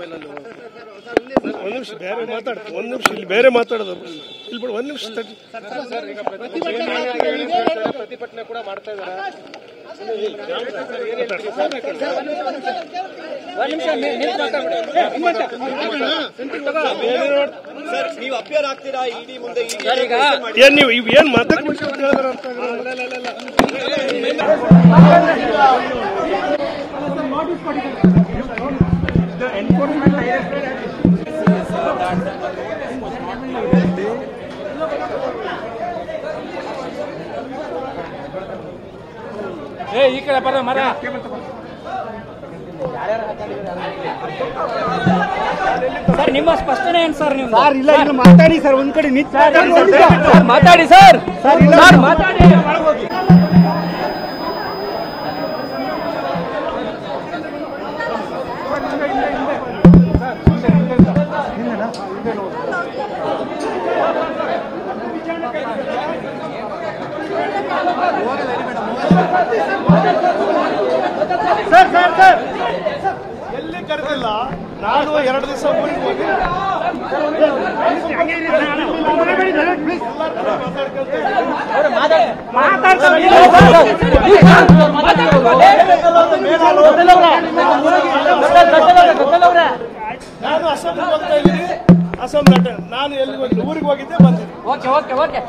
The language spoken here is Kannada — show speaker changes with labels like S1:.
S1: ಒಂದು ನಿಮಿಷ ಬೇರೆ ಮಾತಾಡ್ತೀನಿ, ಒಂದು ನಿಮಿಷ ಇಲ್ಲಿ ಬೇರೆ ಮಾತಾಡೋದು ಇಲ್ಲಿ ಬಿಡು, ಒಂದು ನಿಮಿಷ
S2: ಪ್ರತಿಭಟನೆ ಕೂಡ ಮಾಡ್ತಾ ಇದ್ದಾರೆ. ನೀವು ಅಪಿಯರ್ ಆಗ್ತೀರಾ ಇಡಿ ಮುಂದೆ?
S1: ಏನ್ ನೀವು ಇವ್ ಏನ್ ಮಾತಾಡ್ಬಿಟ್ಟು ಹೇಳಿದ್ರೆ ಅರ್ಥ
S3: ಈ ಕಡೆ ಬರ ಮರ ಸರ್, ನಿಮ್ಮ ಸ್ಪಷ್ಟನೆ ಏನು ಸರ್? ನೀವು
S4: ಸರ್ ಇಲ್ಲ ಇಲ್ಲ ಮಾತಾಡಿ ಸರ್, ಒಂದ್ ಕಡೆ
S3: ಮಾತಾಡಿ ಸರ್, ಮಾತಾಡಿ.
S1: ಸರ್ ಸರ್ ಸರ್ ಎಲ್ಲಿ ಕರೆದಿಲ್ಲ. ನಾನು 2 ದಿವಸ ಊರಿಗೆ ಹೋಗಿ ನಾನು ಅಸೆಂಬ್ಲಿ ಹೋಗ್ತಾ ಇದ್ದೀನಿ. ಅಸೆಂಬ್ಲಿ ನಾನು ಎಲ್ಲಿ ಊರಿಗೆ ಹೋಗಿದ್ದೆ ಬಂದಿದ್ದೀನಿ.
S3: Okay okay okay.